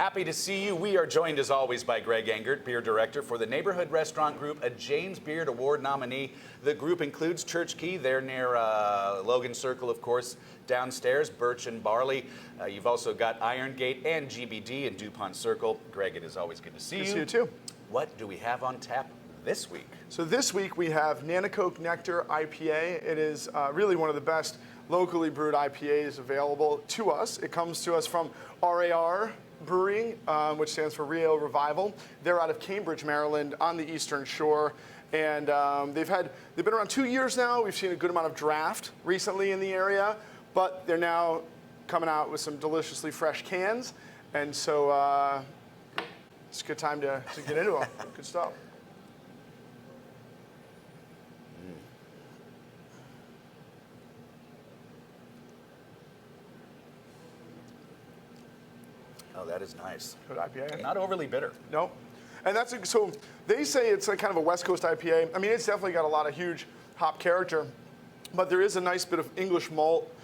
Happy to see you. We are joined as always by Greg Engert, beer director for the Neighborhood Restaurant Group, a James Beard Award nominee. The group includes Church Key. They're near Logan Circle, of course, downstairs, Birch and Barley. You've also got Iron Gate and GBD in DuPont Circle. Greg, it is always good to see you. Good to see you too. What do we have on tap this week? So this week we have Nanticoke Nectar IPA. It is really one of the best locally brewed IPAs available to us. It comes to us from RaR Brewing, which stands for Real Revival. They're out of Cambridge, Maryland, on the Eastern Shore, and they've been around 2 years now. We've seen a good amount of draft recently in the area, but they're now coming out with some deliciously fresh cans, and so it's a good time to get into them. Good stuff. Oh, that is nice. Good IPA. Not overly bitter. No. And that's so they say it's like kind of a West Coast IPA. I mean, it's definitely got a lot of huge hop character, but there is a nice bit of English malt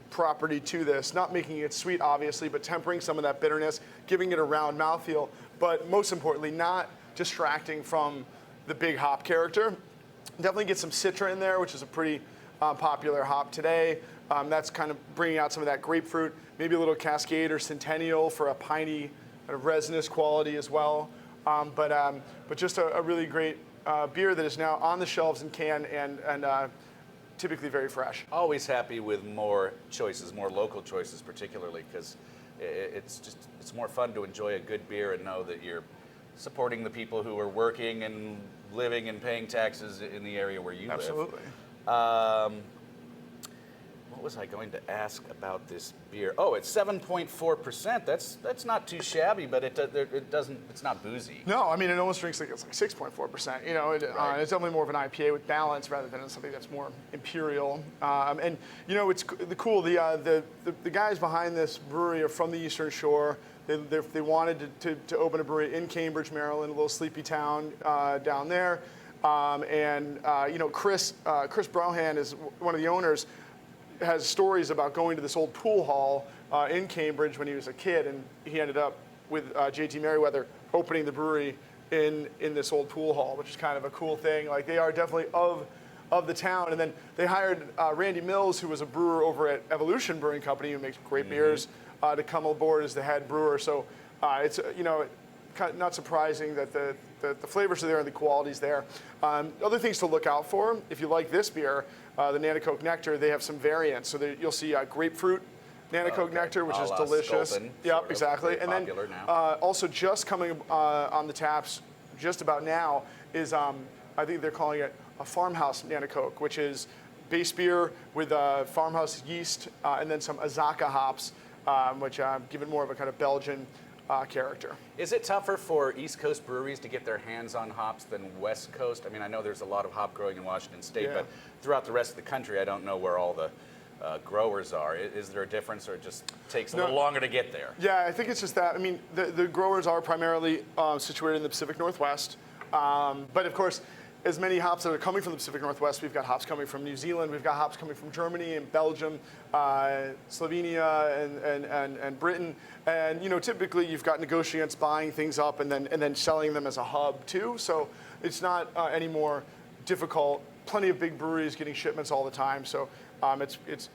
property to this. Not making it sweet, obviously, but tempering some of that bitterness, giving it a round mouthfeel, but most importantly, not distracting from the big hop character. Definitely get some Citra in there, which is a pretty popular hop today. That's kind of bringing out some of that grapefruit, maybe a little Cascade or Centennial for a piney kind of resinous quality as well. But just a really great beer that is now on the shelves in can and typically very fresh. Always happy with more choices, more local choices particularly, because it's more fun to enjoy a good beer and know that you're supporting the people who are working and living and paying taxes in the area where you live. Absolutely. What was I going to ask about this beer? Oh, it's 7.4%. That's not too shabby, but it doesn't. It's not boozy. No, I mean it almost drinks like it's like 6.4%. You know, Right. it's definitely more of an IPA with balance rather than something that's more imperial. And you know, it's cool. The guys behind this brewery are from the Eastern Shore. They wanted to open a brewery in Cambridge, Maryland, a little sleepy town down there. You know, Chris Brohan is one of the owners. Has stories about going to this old pool hall in Cambridge when he was a kid, and he ended up with JT Merriweather opening the brewery in this old pool hall, which is kind of a cool thing. Like, they are definitely of the town. And then they hired Randy Mills, who was a brewer over at Evolution Brewing Company, who makes great beers, to come aboard as the head brewer. So it's you know, not surprising that the flavors are there and the quality's there. Other things to look out for, if you like this beer, the Nanticoke Nectar, they have some variants. So you'll see grapefruit Nanticoke Nectar, which is delicious. Sculpin, yep, exactly. And then also just coming on the taps just about now is, I think they're calling it a farmhouse Nanticoke, which is base beer with farmhouse yeast and then some Azacca hops, which give it more of a kind of Belgian character. Is it tougher for East Coast breweries to get their hands on hops than West Coast? I mean, I know there's a lot of hop growing in Washington State, but throughout the rest of the country, I don't know where all the growers are. Is there a difference, or it just takes a little longer to get there? Yeah, I think it's just that. I mean, the growers are primarily situated in the Pacific Northwest, but of course, as many hops that are coming from the Pacific Northwest, we've got hops coming from New Zealand, we've got hops coming from Germany and Belgium, Slovenia and Britain. And you know, typically you've got negotiants buying things up and then selling them as a hub too. So it's not any more difficult. Plenty of big breweries getting shipments all the time. So it's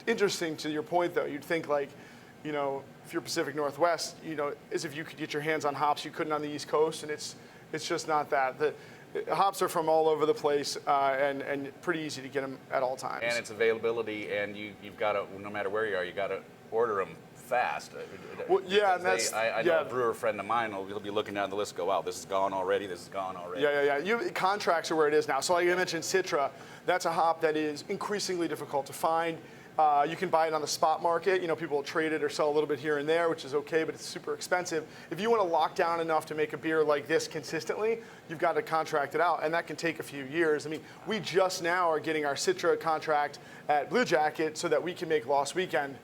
interesting to your point though. You'd think like, you know, if you're Pacific Northwest, you know, as if you could get your hands on hops you couldn't on the East Coast, and it's just not that. The hops are from all over the place and pretty easy to get them at all times. And it's availability, and you've got to, no matter where you are, you got to order them fast. Well, yeah, and that's I know a brewer friend of mine he'll be looking down the list, and go, wow, this is gone already. This is gone already. Yeah. Contracts are where it is now. So like I mentioned, Citra, that's a hop that is increasingly difficult to find. You can buy it on the spot market. You know, people will trade it or sell a little bit here and there, which is okay, but it's super expensive. If you want to lock down enough to make a beer like this consistently, you've got to contract it out, and that can take a few years. I mean, we just now are getting our Citra contract at Blue Jacket so that we can make Lost Weekend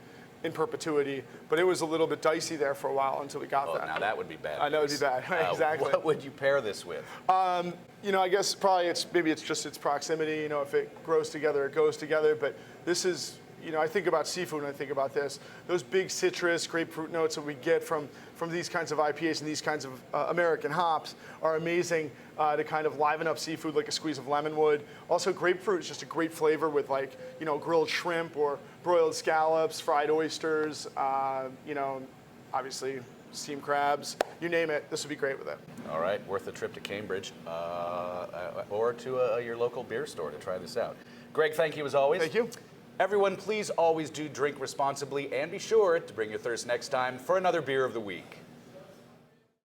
in perpetuity, but it was a little bit dicey there for a while until we got that. Now that would be bad. I know it would be bad. Exactly. What would you pair this with? You know, I guess probably maybe it's just its proximity. You know, if it grows together, it goes together. But this is, I think about seafood and I think about this. Those big citrus, grapefruit notes that we get from these kinds of IPAs and these kinds of American hops are amazing to kind of liven up seafood like a squeeze of lemon would. Also, grapefruit is just a great flavor with like, grilled shrimp or broiled scallops, fried oysters, obviously steamed crabs, you name it, this would be great with it. All right, worth a trip to Cambridge or to your local beer store to try this out. Greg, thank you as always. Thank you. Everyone, please always do drink responsibly and be sure to bring your thirst next time for another Beer of the Week.